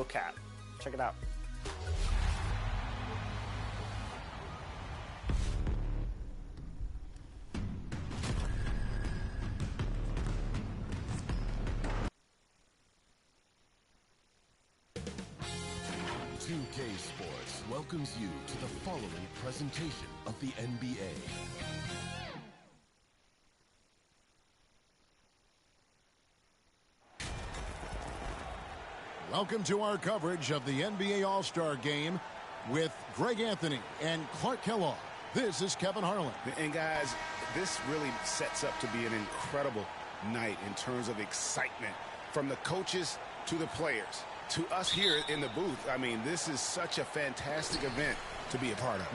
no cap. Check it out. Nba2k Sports welcomes you to the following presentation of the NBA. Welcome to our coverage of the NBA All-Star Game with Greg Anthony and Clark Kellogg. This is Kevin Harlan. And guys, this really sets up to be an incredible night in terms of excitement from the coaches to the players to us here in the booth. I mean, this is such a fantastic event to be a part of.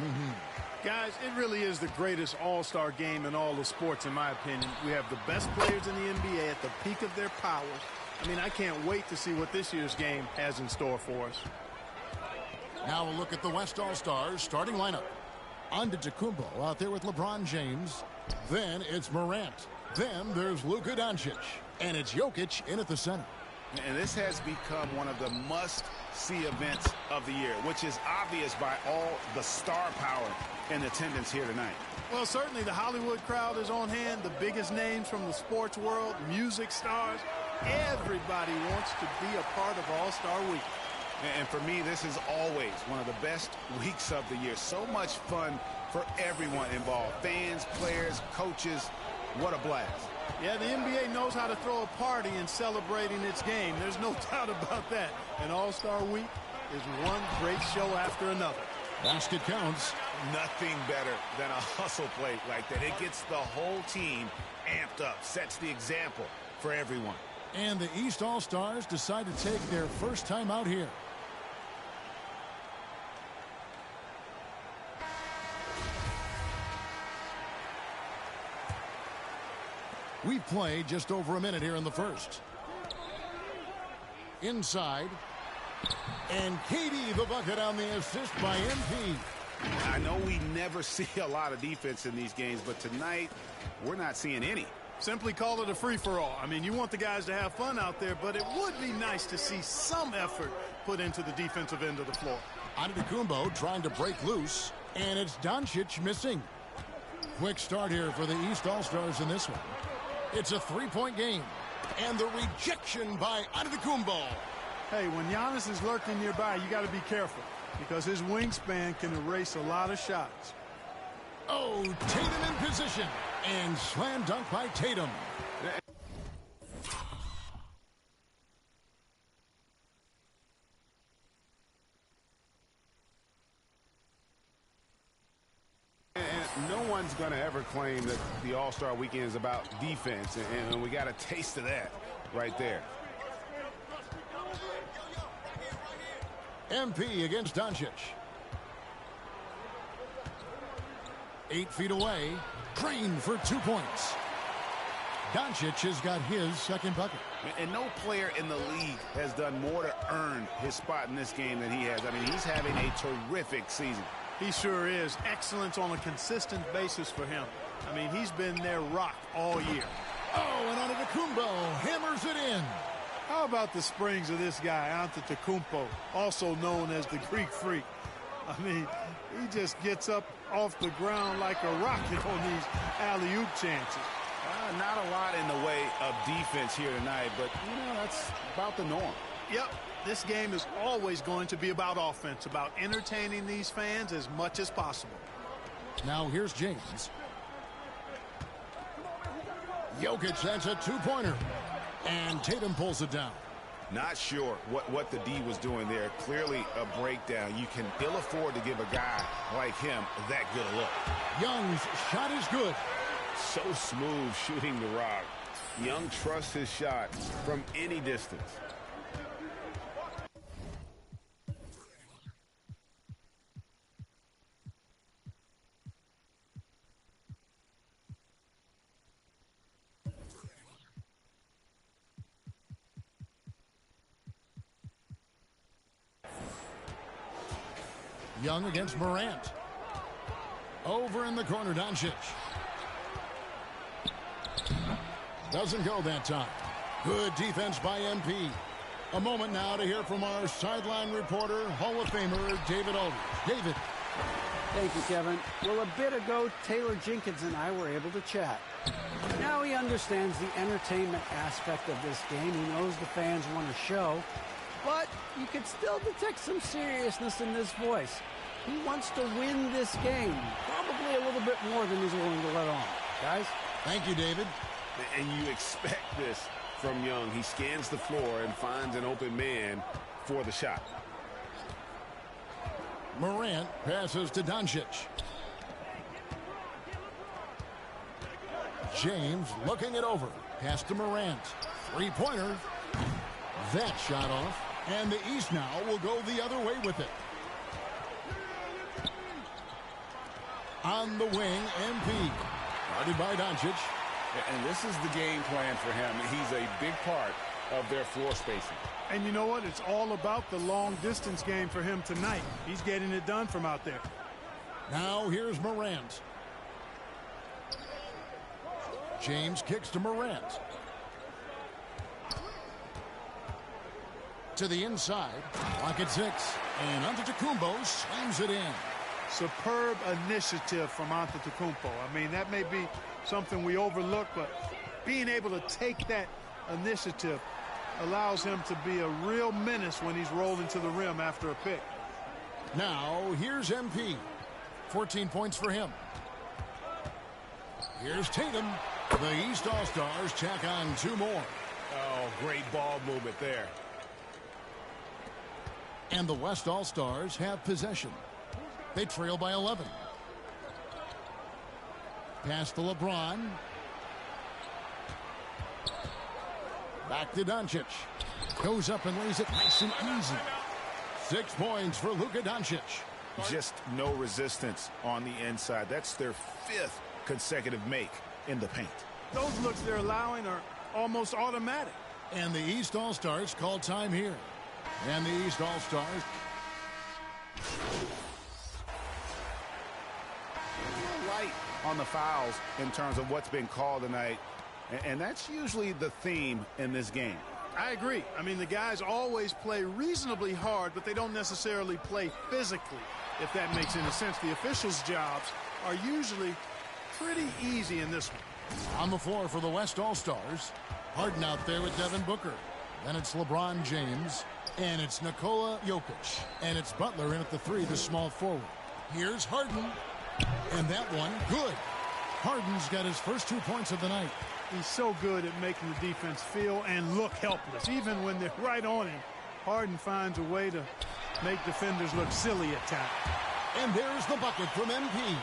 Guys, it really is the greatest all-star game in all of sports, in my opinion. We have the best players in the NBA at the peak of their powers. I mean, I can't wait to see what this year's game has in store for us. Now a look at the West All-Stars starting lineup. Antetokounmpo out there with LeBron James. Then it's Morant. Then there's Luka Doncic. And it's Jokic in at the center. And this has become one of the must-see events of the year, which is obvious by all the star power in attendance here tonight. Well, certainly the Hollywood crowd is on hand, the biggest names from the sports world, music stars. Everybody wants to be a part of All-Star Week. And for me, this is always one of the best weeks of the year. So much fun for everyone involved. Fans, players, coaches. What a blast. Yeah, the NBA knows how to throw a party in celebrating its game. There's no doubt about that. And All-Star Week is one great show after another. Basket counts. Nothing better than a hustle play like that. It gets the whole team amped up, sets the example for everyone. And the East All-Stars decide to take their first time out here. We've played just over a minute here in the first. Inside. And KD the bucket on the assist by MP. I know we never see a lot of defense in these games, but tonight we're not seeing any. Simply call it a free-for-all. I mean, you want the guys to have fun out there, but it would be nice to see some effort put into the defensive end of the floor. Antetokounmpo trying to break loose, and it's Doncic missing. Quick start here for the East All-Stars in this one. It's a three-point game, and the rejection by Antetokounmpo. Hey, when Giannis is lurking nearby, you got to be careful because his wingspan can erase a lot of shots. Oh, Tatum in position, and slam dunk by Tatum. And no one's going to ever claim that the All-Star Weekend is about defense, and we got a taste of that right there. MP against Doncic. 8 feet away. Crane for 2 points. Doncic has got his second bucket. And no player in the league has done more to earn his spot in this game than he has. I mean, he's having a terrific season. He sure is. Excellence on a consistent basis for him. I mean, he's been their rock all year. Oh, and Antetokounmpo hammers it in. How about the springs of this guy, Antetokounmpo, also known as the Greek Freak? I mean, he just gets up off the ground like a rocket on these alley-oop chances. Not a lot in the way of defense here tonight, but, you know, that's about the norm. Yep, this game is always going to be about offense, about entertaining these fans as much as possible. Now here's James. Jokic, that's a two-pointer. And Tatum pulls it down. Not sure what the D was doing there. Clearly a breakdown. You can ill afford to give a guy like him that good a look. Young's shot is good. So smooth shooting the rock. Young trusts his shot from any distance. Young against Morant. Over in the corner, Doncic. Doesn't go that time. Good defense by MP. A moment now to hear from our sideline reporter, Hall of Famer David Aldridge. David. Thank you, Kevin. Well, a bit ago, Taylor Jenkins and I were able to chat. Now he understands the entertainment aspect of this game. He knows the fans want a show, but you could still detect some seriousness in this voice. He wants to win this game, probably a little bit more than he's willing to let on. Guys? Thank you, David. And you expect this from Young. He scans the floor and finds an open man for the shot. Morant passes to Doncic. James looking it over. Pass to Morant. Three-pointer. That shot off. And the East now will go the other way with it. On the wing, MP. Guarded by Doncic. And this is the game plan for him. He's a big part of their floor spacing. And you know what? It's all about the long-distance game for him tonight. He's getting it done from out there. Now here's Morant. James kicks to Morant. To the inside. Clock at 6. And Antetokounmpo slams it in. Superb initiative from Antetokounmpo. I mean, that may be something we overlook, but being able to take that initiative allows him to be a real menace when he's rolling to the rim after a pick. Now, here's MP. 14 points for him. Here's Tatum. The East All-Stars tack on 2 more. Oh, great ball movement there. And the West All-Stars have possession. They trail by 11. Pass to LeBron. Back to Doncic. Goes up and lays it nice and easy. 6 points for Luka Doncic. Just no resistance on the inside. That's their 5th consecutive make in the paint. Those looks they're allowing are almost automatic. And the East All-Stars call time here. And the East All-Stars. Light on the fouls in terms of what's been called tonight. And that's usually the theme in this game. I agree. I mean, the guys always play reasonably hard, but they don't necessarily play physically, if that makes any sense. The officials' jobs are usually pretty easy in this one. On the floor for the West All-Stars. Harden out there with Devin Booker. Then it's LeBron James. And it's Nikola Jokic. And it's Butler in at the 3, the small forward. Here's Harden. And that one, good. Harden's got his first 2 points of the night. He's so good at making the defense feel and look helpless. Even when they're right on him, Harden finds a way to make defenders look silly at times. And there's the bucket from MP.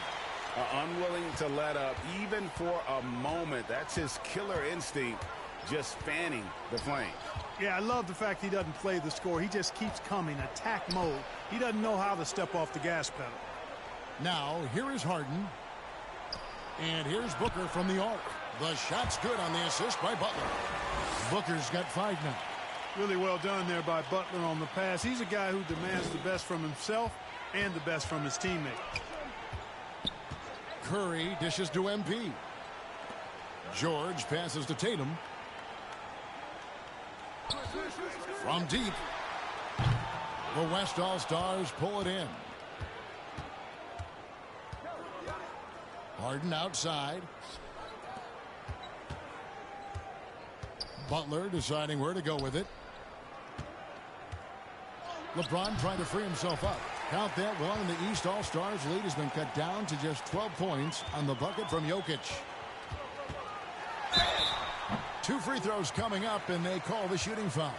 Unwilling to let up even for a moment. That's his killer instinct, just fanning the flame. Yeah, I love the fact he doesn't play the score. He just keeps coming, attack mode. He doesn't know how to step off the gas pedal. Now, here is Harden. And here's Booker from the arc. The shot's good on the assist by Butler. Booker's got 5 now. Really well done there by Butler on the pass. He's a guy who demands the best from himself and the best from his teammates. Curry dishes to MP. George passes to Tatum. From deep. The West All-Stars pull it in. Harden outside. Butler deciding where to go with it. LeBron trying to free himself up. Count that one, and the East All-Stars lead has been cut down to just 12 points on the bucket from Jokic. 2 free throws coming up, and they call the shooting foul.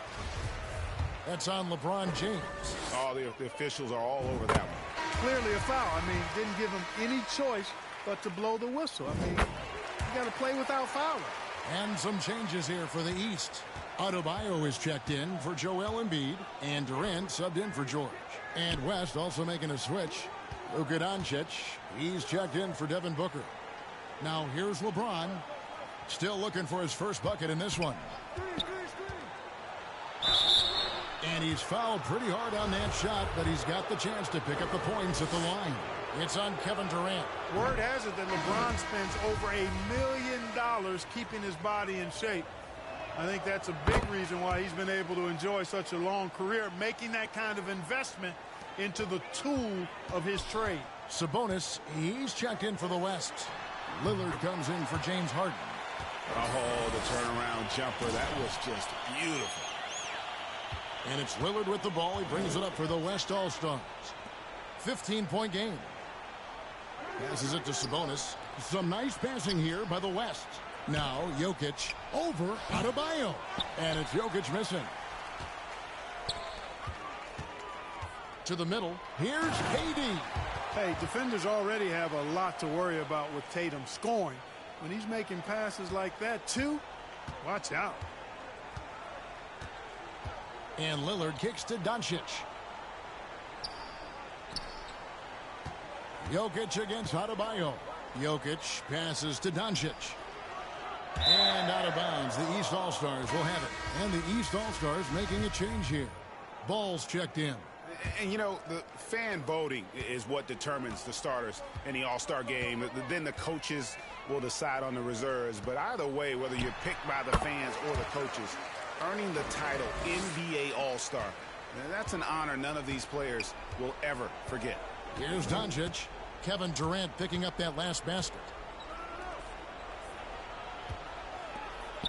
That's on LeBron James. Oh, the officials are all over that one. Clearly a foul. I mean, didn't give him any choice but to blow the whistle. I mean, you got to play without fouling. And some changes here for the East. Adebayo is checked in for Joel Embiid, and Durant subbed in for George. And West also making a switch. Luka Doncic, he's checked in for Devin Booker. Now here's LeBron, still looking for his first bucket in this one. And he's fouled pretty hard on that shot, but he's got the chance to pick up the points at the line. It's on Kevin Durant. Word has it that LeBron spends over $1 million keeping his body in shape. I think that's a big reason why he's been able to enjoy such a long career, making that kind of investment into the tool of his trade. Sabonis, he's checked in for the West. Lillard comes in for James Harden. Oh, the turnaround jumper. That was just beautiful. And it's Lillard with the ball. He brings it up for the West All-Stars. 15-point game. Passes it to Sabonis. Some nice passing here by the West. Now Jokic over Adebayo. And it's Jokic missing. To the middle. Here's KD. Hey, defenders already have a lot to worry about with Tatum scoring. When he's making passes like that, too, watch out. And Lillard kicks to Doncic. Jokic against Adebayo. Jokic passes to Doncic. And out of bounds. The East All-Stars will have it. And the East All-Stars making a change here. Ball's checked in. And, you know, the fan voting is what determines the starters in the All-Star game. Then the coaches will decide on the reserves. But either way, whether you're picked by the fans or the coaches, earning the title NBA All-Star, that's an honor none of these players will ever forget. Here's Doncic. Kevin Durant picking up that last basket.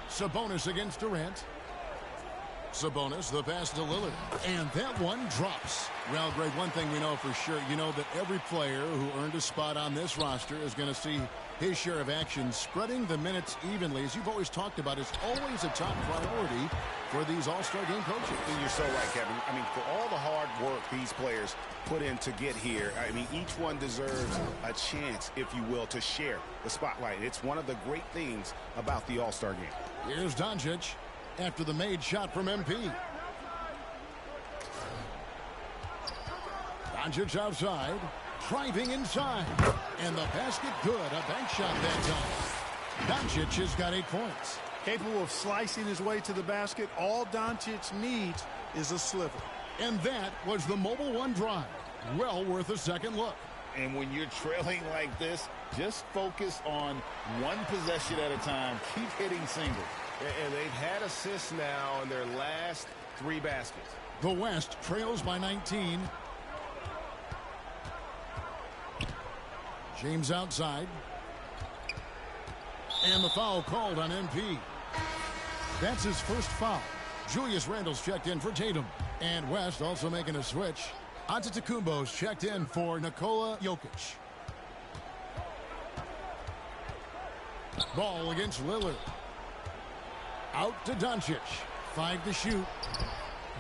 Sabonis against Durant. Sabonis, the pass to Lillard. And that one drops. Well, Greg, one thing we know for sure, you know that every player who earned a spot on this roster is going to see his share of action. Spreading the minutes evenly, as you've always talked about, is always a top priority for these All-Star game coaches. And you're so right, Kevin. I mean, for all the hard work these players put in to get here, I mean, each one deserves a chance, if you will, to share the spotlight. It's one of the great things about the All-Star game. Here's Doncic after the made shot from MP. Doncic outside, driving inside, and the basket good. A bank shot that time. Doncic has got 8 points. Capable of slicing his way to the basket. All Doncic needs is a sliver. And that was the Mobile One drive. Well worth a second look. And when you're trailing like this, just focus on one possession at a time. Keep hitting singles. And they've had assists now in their last 3 baskets. The West trails by 19. James outside. And the foul called on MP. That's his first foul. Julius Randle's checked in for Tatum. And West also making a switch. Antetokounmpo's checked in for Nikola Jokic. Ball against Lillard. Out to Doncic. 5 to shoot.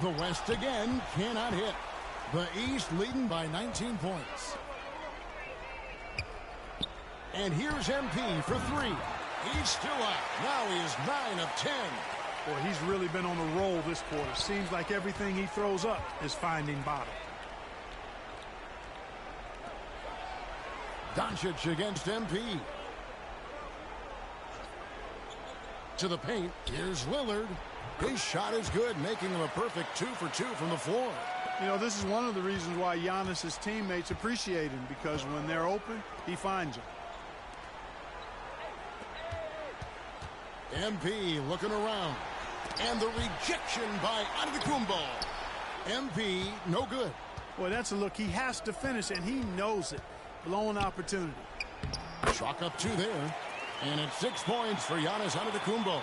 The West again cannot hit. The East leading by 19 points. And here's MP for 3. He's still out. Now he is 9 of 10. Boy, he's really been on the roll this quarter. Seems like everything he throws up is finding bottom. Doncic against MP. To the paint. Here's Lillard. His shot is good, making him a perfect 2 for 2 from the floor. You know, this is one of the reasons why Giannis's teammates appreciate him, because when they're open, he finds them. MP looking around. And the rejection by Antetokounmpo. MP, no good. Boy, that's a look he has to finish, and he knows it. Blown opportunity. Chalk up 2 there. And it's 6 points for Giannis Antetokounmpo.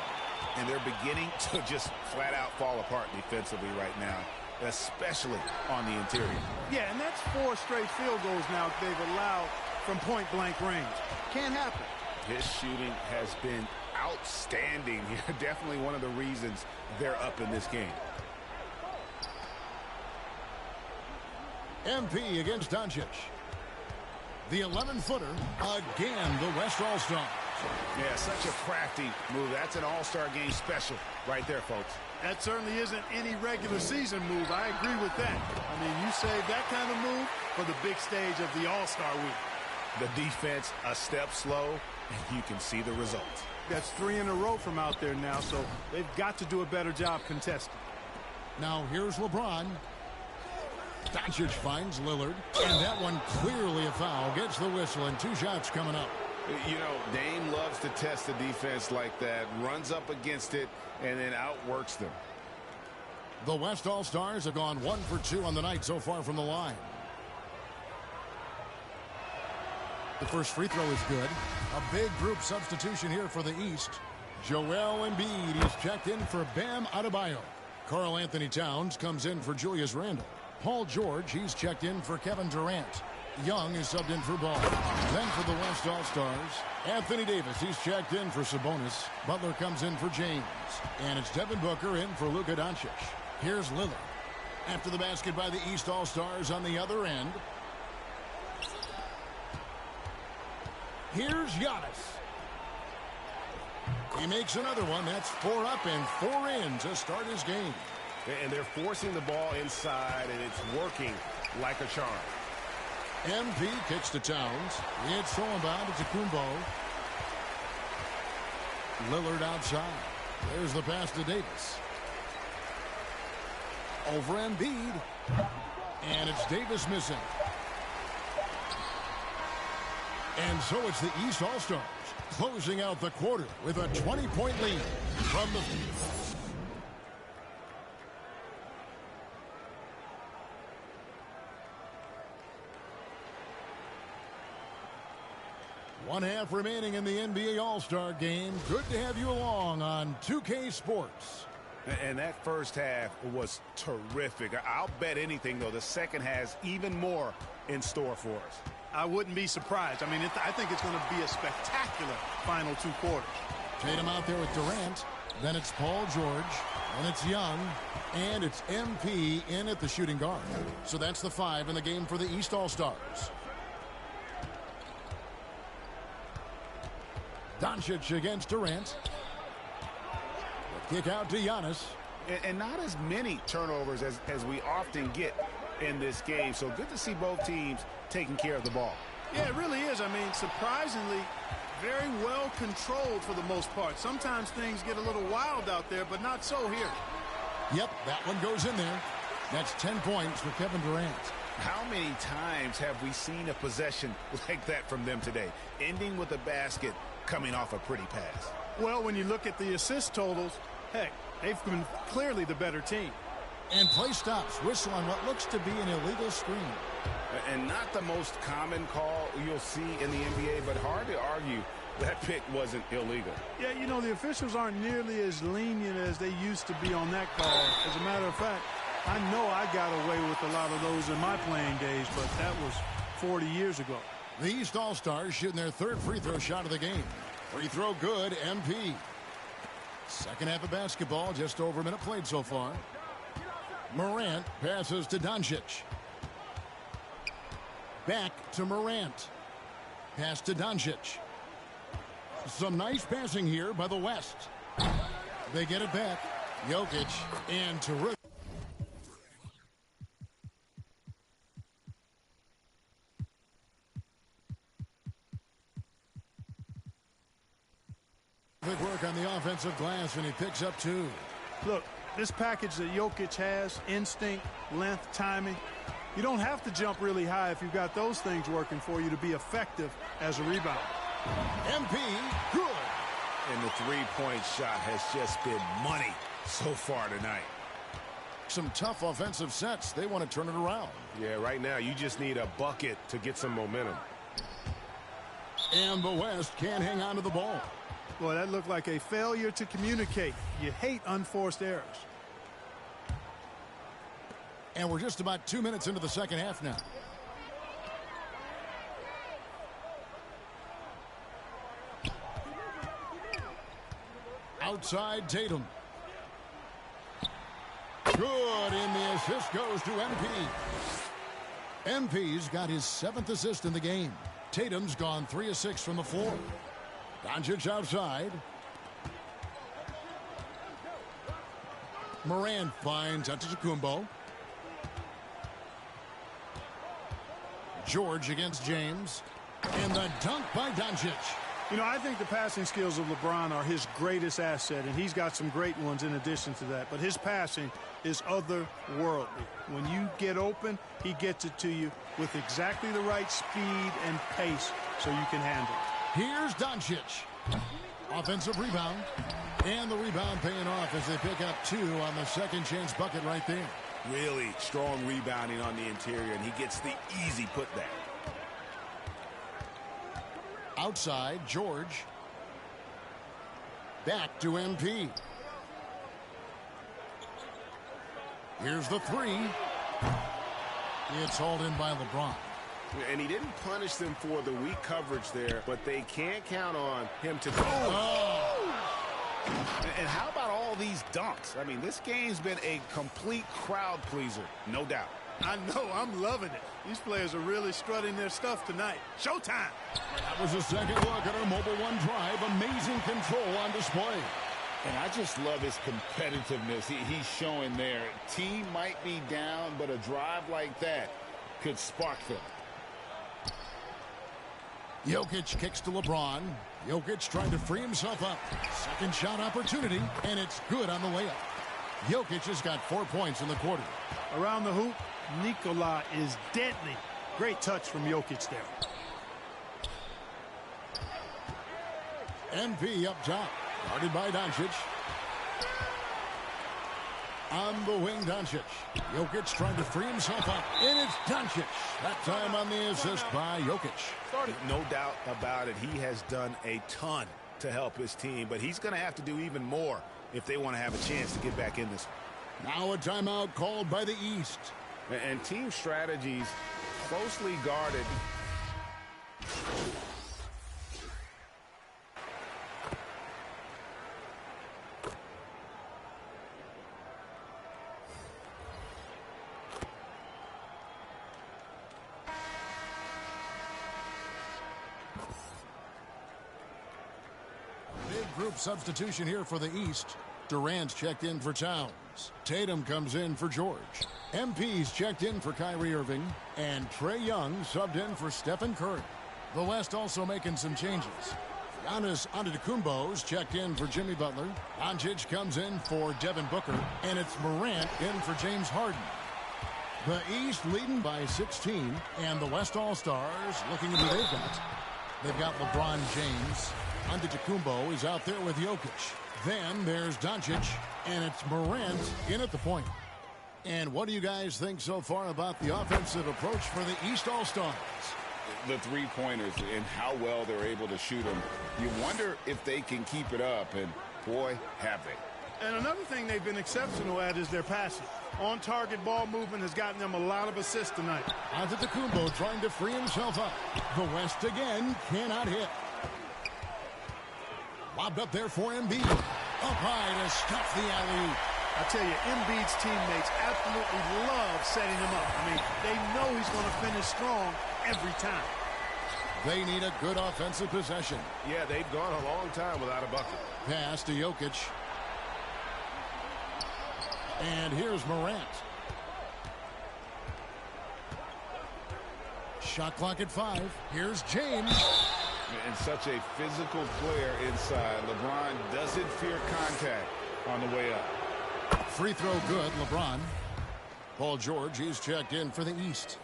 And they're beginning to just flat out fall apart defensively right now, especially on the interior. Yeah, and that's 4 straight field goals now they've allowed from point-blank range. Can't happen. His shooting has been outstanding here. Definitely one of the reasons they're up in this game. MP against Doncic. The 11-footer, again, the West All-Stars. Yeah, such a crafty move. That's an All-Star game special right there, folks. That certainly isn't any regular season move. I agree with that. I mean, you save that kind of move for the big stage of the All-Star week. The defense a step slow, and you can see the results. That's 3 in a row from out there now, so they've got to do a better job contesting. Now here's LeBron. Doncic finds Lillard, and that one clearly a foul. Gets the whistle, and 2 shots coming up. You know, Dame loves to test the defense like that, runs up against it, and then outworks them. The West All-Stars have gone 1 for 2 on the night so far from the line. The first free throw is good. A big group substitution here for the East. Joel Embiid is checked in for Bam Adebayo. Karl Anthony Towns comes in for Julius Randle. Paul George, he's checked in for Kevin Durant. Young is subbed in for Ball. Then for the West All-Stars, Anthony Davis, he's checked in for Sabonis. Butler comes in for James. And it's Devin Booker in for Luka Doncic. Here's Lillard. After the basket by the East All-Stars on the other end. Here's Giannis. He makes another one. That's 4 up and 4 in to start his game. And they're forcing the ball inside, and it's working like a charm. MP kicks to Towns. It's Solenbaum to Kumbo. Lillard outside. There's the pass to Davis. Over Embiid. And it's Davis missing. And so it's the East All-Stars closing out the quarter with a 20-point lead from the field. One half remaining in the NBA All-Star game. Good to have you along on 2K Sports. And that first half was terrific. I'll bet anything, though, the second has even more in store for us. I wouldn't be surprised. I mean, I think it's going to be a spectacular final 2 quarters. Tatum out there with Durant. Then it's Paul George. And it's Young. And it's MP in at the shooting guard. So that's the 5 in the game for the East All-Stars. Doncic against Durant. The kick out to Giannis. And not as many turnovers as we often get in this game. So good to see both teams taking care of the ball. Yeah, it really is. I mean, surprisingly, very well controlled for the most part. Sometimes things get a little wild out there, but not so here. Yep, that one goes in there. That's 10 points for Kevin Durant. How many times have we seen a possession like that from them today, ending with a basket coming off a pretty pass? Well, when you look at the assist totals, heck, they've been clearly the better team. And play stops. Whistle on what looks to be an illegal screen. And not the most common call you'll see in the NBA, but hard to argue that pick wasn't illegal. Yeah, you know, the officials aren't nearly as lenient as they used to be on that call. As a matter of fact, I know I got away with a lot of those in my playing days, but that was 40 years ago. The East All-Stars shooting their 3rd free throw shot of the game. Free throw good, MP. Second half of basketball, just over a minute played so far. Morant passes to Doncic. Back to Morant. Pass to Doncic. Some nice passing here by the West. They get it back. Jokic and terrific. Work on the offensive glass, and he picks up 2. Look, this package that Jokic has, instinct, length, timing, you don't have to jump really high if you've got those things working for you to be effective as a rebounder. MP, good. And the three-point shot has just been money so far tonight. Some tough offensive sets. They want to turn it around. Yeah, right now you just need a bucket to get some momentum. And the West can't hang on to the ball. Boy, that looked like a failure to communicate. You hate unforced errors. And we're just about 2 minutes into the second half now. Outside Tatum. Good, and the assist goes to MP. MP's got his 7th assist in the game. Tatum's gone 3 of 6 from the floor. Doncic outside. Morant finds Antetokounmpo. George against James. And the dunk by Doncic. You know, I think the passing skills of LeBron are his greatest asset, and he's got some great ones in addition to that. But his passing is otherworldly. When you get open, he gets it to you with exactly the right speed and pace so you can handle it. Here's Doncic. Offensive rebound. And the rebound paying off as they pick up 2 on the second chance bucket right there. Really strong rebounding on the interior, and he gets the easy putback. Outside, George. Back to MP. Here's the 3. It's hauled in by LeBron. And he didn't punish them for the weak coverage there, but they can't count on him to go. Oh. And how about all these dunks? I mean, this game's been a complete crowd pleaser, no doubt. I know, I'm loving it. These players are really strutting their stuff tonight. Showtime. That was a second look at our Mobile One drive. Amazing control on display. And I just love his competitiveness he's showing there. Team might be down, but a drive like that could spark them. Jokic kicks to LeBron. Jokic trying to free himself up. Second shot opportunity, and it's good on the layup. Jokic has got 4 points in the quarter. Around the hoop, Nikola is deadly. Great touch from Jokic there. MP up top. Guarded by Doncic. On the wing, Doncic. Jokic trying to free himself up. And it's Doncic. That time on the assist by Jokic. No doubt about it. He has done a ton to help his team, but he's going to have to do even more if they want to have a chance to get back in this. Now a timeout called by the East. And team strategies closely guarded. Group substitution here for the East. Durant's checked in for Towns. Tatum comes in for George. MP's checked in for Kyrie Irving. And Trae Young subbed in for Stephen Curry. The West also making some changes. Giannis Antetokounmpo's checked in for Jimmy Butler. Doncic comes in for Devin Booker. And it's Morant in for James Harden. The East leading by 16. And the West All-Stars looking at who they've got. They've got LeBron James. Antetokounmpo is out there with Jokic. Then there's Doncic, and it's Morant in at the point. And what do you guys think so far about the offensive approach for the East All-Stars? The three-pointers and how well they're able to shoot them. You wonder if they can keep it up, and boy, have they. And another thing they've been exceptional at is their passing. On-target ball movement has gotten them a lot of assists tonight. Antetokounmpo trying to free himself up. The West again cannot hit. Lobbed up there for Embiid. Up high to stuff the alley-oop. I tell you, Embiid's teammates absolutely love setting him up. I mean, they know he's going to finish strong every time. They need a good offensive possession. Yeah, they've gone a long time without a bucket. Pass to Jokic. And here's Morant. Shot clock at 5. Here's James. And such a physical player inside. LeBron doesn't fear contact on the way up. Free throw good, LeBron. Paul George, he's checked in for the East.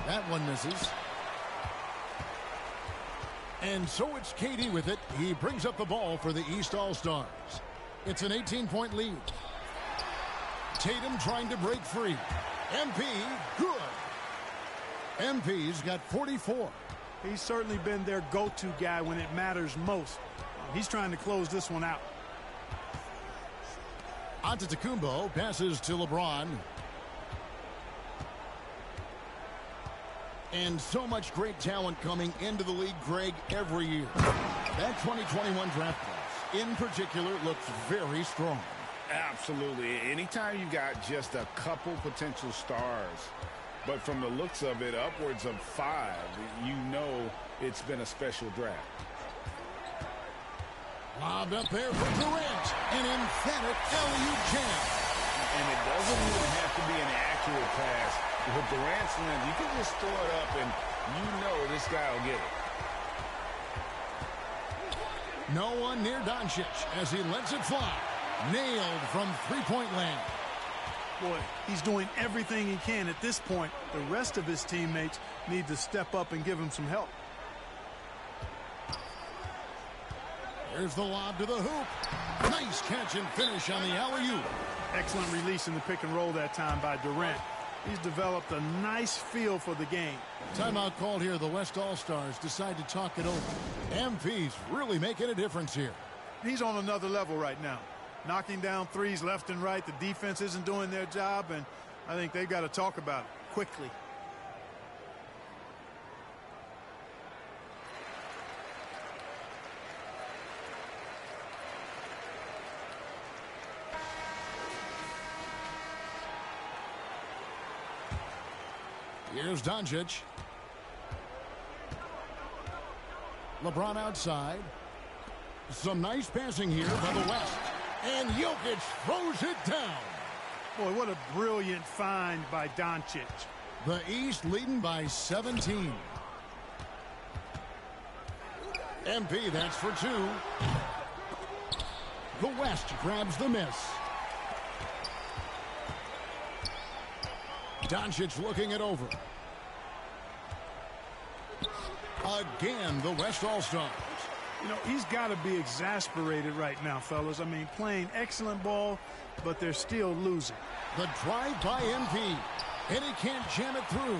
That one misses. And so it's KD with it. He brings up the ball for the East All-Stars. It's an 18-point lead. Tatum trying to break free. MP, good. MP's got 44. He's certainly been their go-to guy when it matters most. He's trying to close this one out. Antetokounmpo passes to LeBron. And so much great talent coming into the league, Greg, every year. That 2021 draft class, in particular, looks very strong. Absolutely. Anytime you got just a couple potential stars, but from the looks of it, upwards of 5, you know it's been a special draft. Lobbed up there for Durant. An emphatic alley-oop jam. And it doesn't even have to be an accurate pass. With Durant's length, you can just throw it up and you know this guy will get it. No one near Doncic as he lets it fly. Nailed from three-point land. Boy, he's doing everything he can at this point. The rest of his teammates need to step up and give him some help. Here's the lob to the hoop. Nice catch and finish on the alley-oop. Excellent release in the pick and roll that time by Durant. He's developed a nice feel for the game. Timeout called here. The West All-Stars decide to talk it over. MP's really making a difference here. He's on another level right now. Knocking down threes left and right. The defense isn't doing their job, and I think they've got to talk about it quickly. Here's Doncic. LeBron outside. Some nice passing here by the West. And Jokic throws it down. Boy, what a brilliant find by Doncic. The East leading by 17. MP, that's for two. The West grabs the miss. Doncic looking it over. Again, the West All-Stars. You know, he's got to be exasperated right now, fellas. I mean, playing excellent ball, but they're still losing. The drive by MP, and he can't jam it through.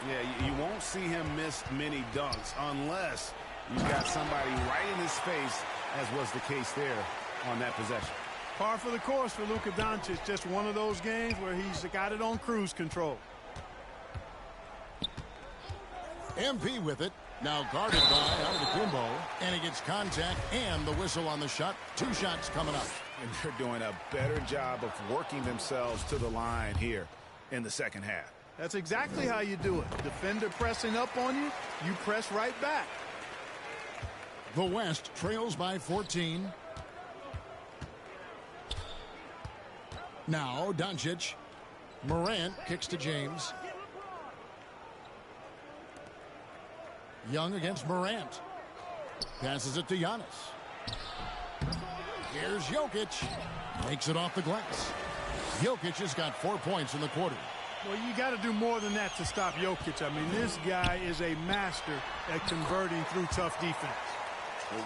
Yeah, you won't see him miss many dunks unless you've got somebody right in his face, as was the case there on that possession. Par for the course for Luka Doncic. Just one of those games where he's got it on cruise control. MP with it. Now guarded by Antetokounmpo, and he gets contact and the whistle on the shot. Two shots coming up. And they're doing a better job of working themselves to the line here in the second half. That's exactly how you do it. Defender pressing up on you, you press right back. The West trails by 14. Now Doncic. Morant kicks to James. Young against Morant. Passes it to Giannis. Here's Jokic. Makes it off the glass. Jokic has got 4 points in the quarter. Well, you got to do more than that to stop Jokic. I mean, this guy is a master at converting through tough defense.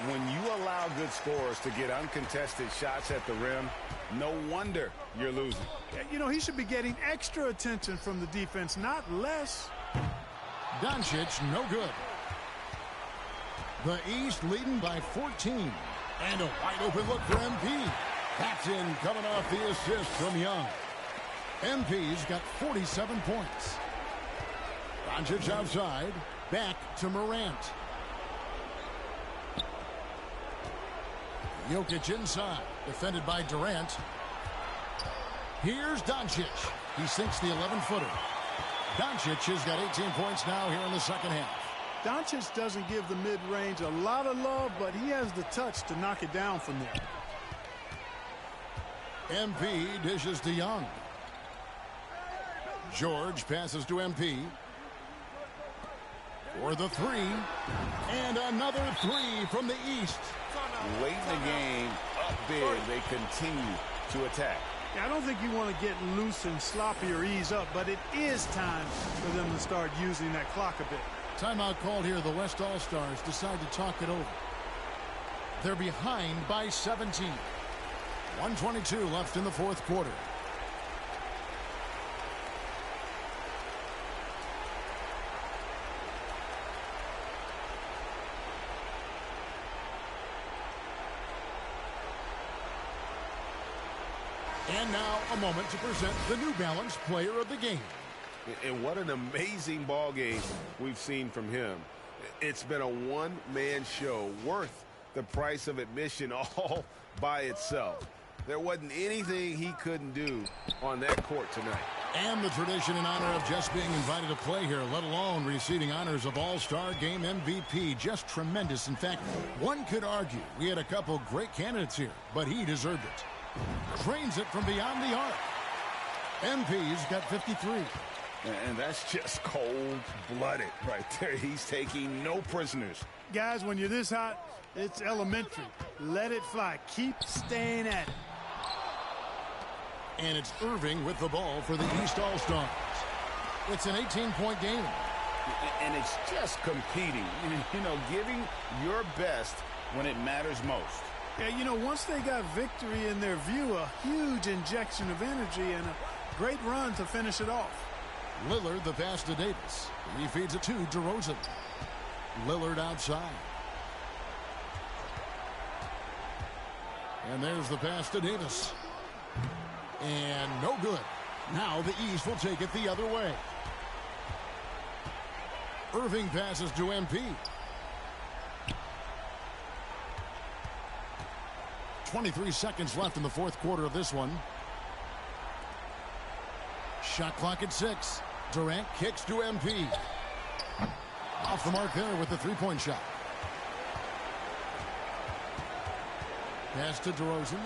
When you allow good scorers to get uncontested shots at the rim, no wonder you're losing. You know, he should be getting extra attention from the defense, not less. Doncic, no good. The East leading by 14. And a wide open look for MP. That's in, coming off the assist from Young. MP's got 47 points. Doncic outside. Back to Morant. Jokic inside. Defended by Durant. Here's Doncic. He sinks the 11-footer. Doncic has got 18 points now here in the second half. Doncic doesn't give the mid-range a lot of love, but he has the touch to knock it down from there. MP dishes to Young. George passes to MP. For the three. And another three from the East. Late in the game, up big, they continue to attack. I don't think you want to get loose and sloppy or ease up, but it is time for them to start using that clock a bit. Timeout called here. The West All-Stars decide to talk it over. They're behind by 17. 1:22 left in the fourth quarter. And now a moment to present the New Balance Player of the Game. And what an amazing ball game we've seen from him. It's been a one-man show worth the price of admission all by itself. There wasn't anything he couldn't do on that court tonight. And the tradition and honor of just being invited to play here, let alone receiving honors of All-Star Game MVP. Just tremendous. In fact, one could argue we had a couple great candidates here, but he deserved it. Trains it from beyond the arc. MP's got 53. And that's just cold-blooded right there. He's taking no prisoners. Guys, when you're this hot, it's elementary. Let it fly. Keep staying at it. And it's Irving with the ball for the East All-Stars. It's an 18-point game. And it's just competing, you know, giving your best when it matters most. Yeah, you know, once they got victory in their view, a huge injection of energy and a great run to finish it off. Lillard the pass to Davis. He feeds it to DeRozan. Lillard outside. And there's the pass to Davis. And no good. Now the East will take it the other way. Irving passes to MP. 23 seconds left in the fourth quarter of this one. Shot clock at 6. Durant kicks to MP. Off the mark there with the three-point shot. Pass to DeRozan.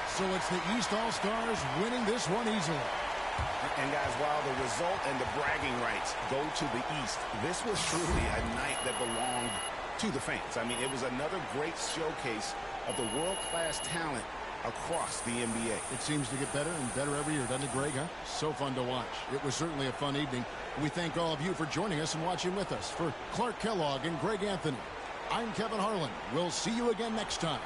So it's the East All-Stars winning this one easily. And guys, while the result and the bragging rights go to the East, this was truly a night that belonged to the fans. I mean, it was another great showcase of the world-class talent across the NBA. It seems to get better and better every year, doesn't it, Greg? Huh? So fun to watch. It was certainly a fun evening. We thank all of you for joining us and watching with us. For Clark Kellogg and Greg Anthony, I'm Kevin Harlan. We'll see you again next time.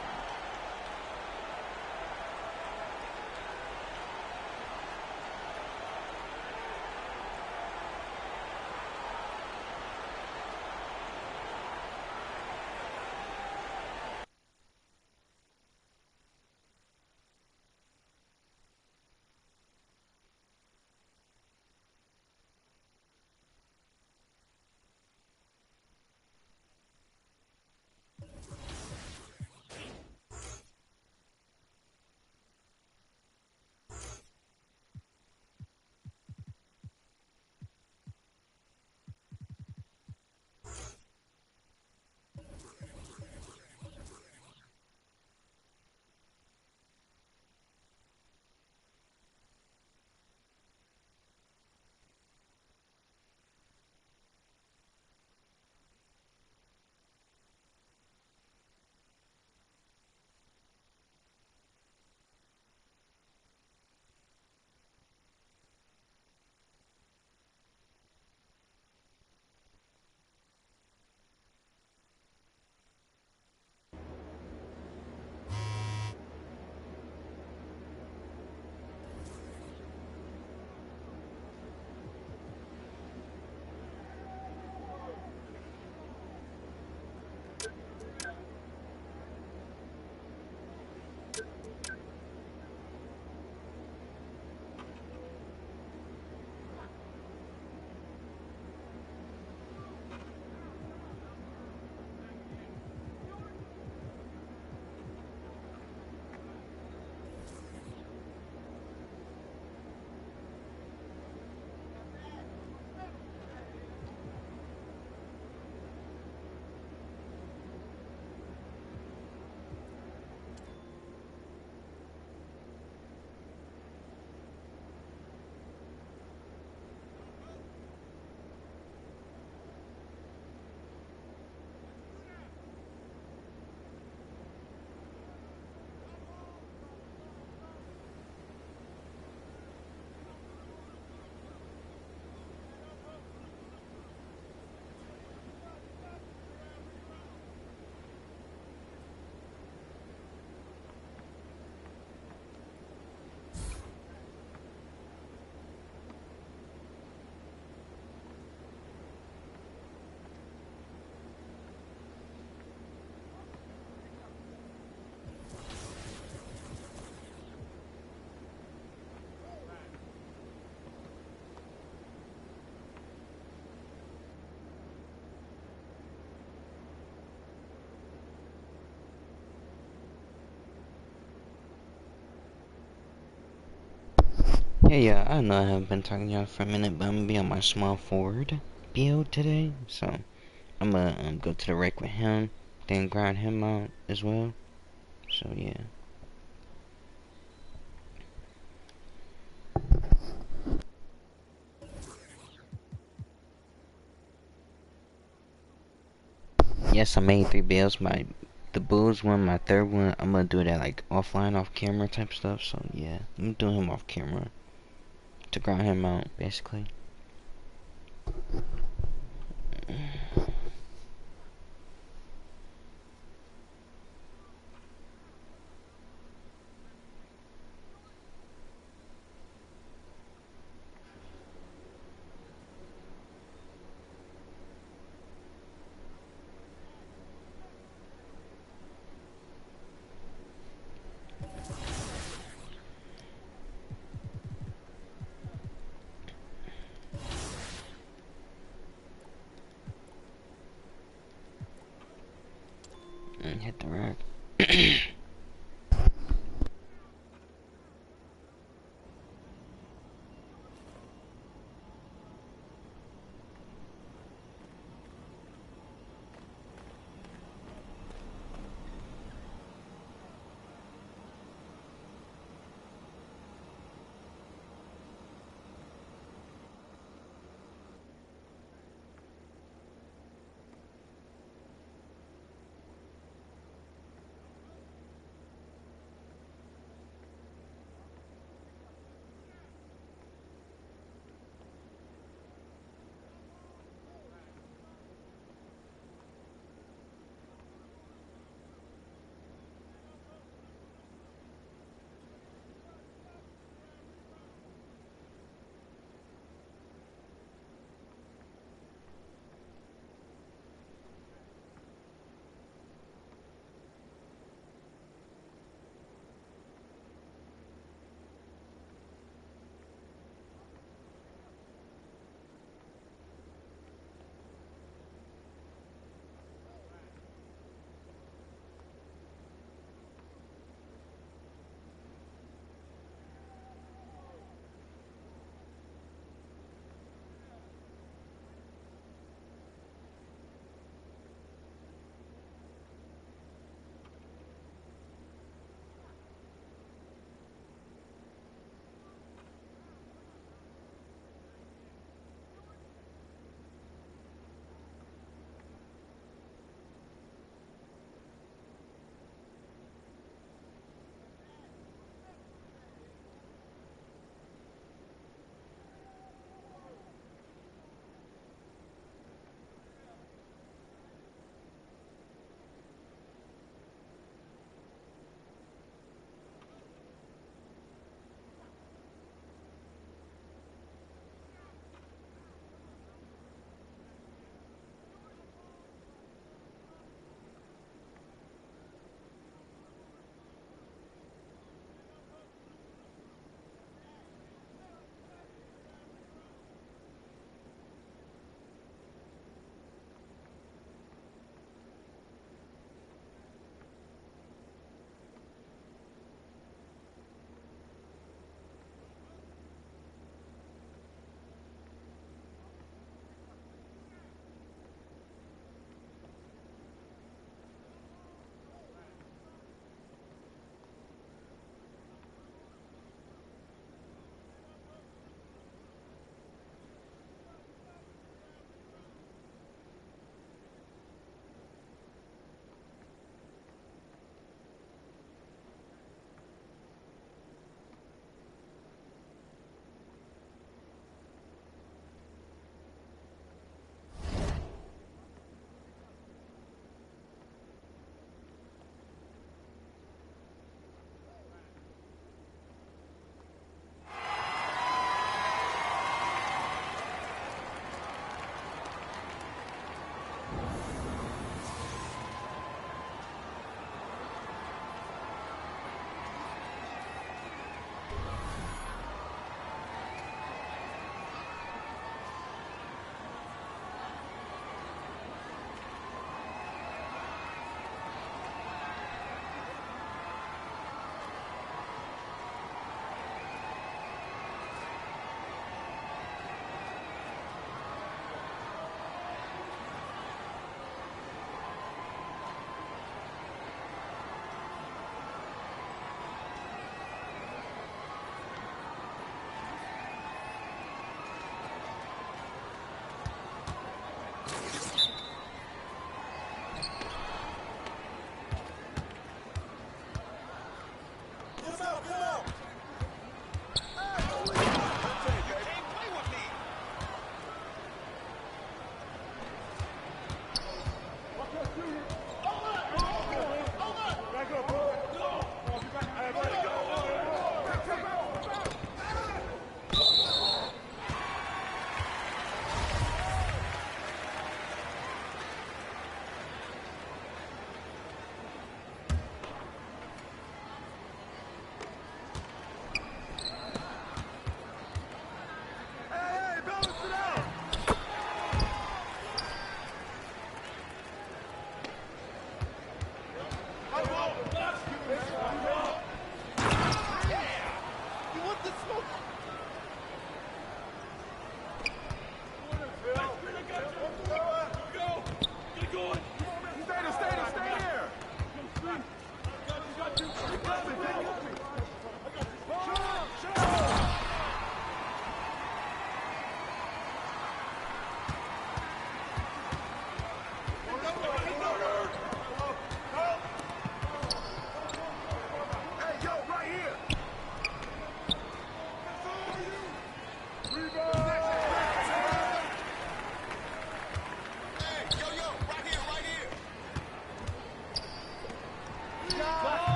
Hey, I know I haven't been talking to y'all for a minute, but I'm gonna be on my small forward build today, so I'm gonna go to the rec with him, then grind him out as well. So yeah. yes, I made 3 bills. The Bulls one, my third one, I'm gonna do that like offline, off camera type stuff. So yeah, I'm doing him off camera to ground him out, basically. And hit the rack.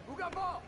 Who got ball?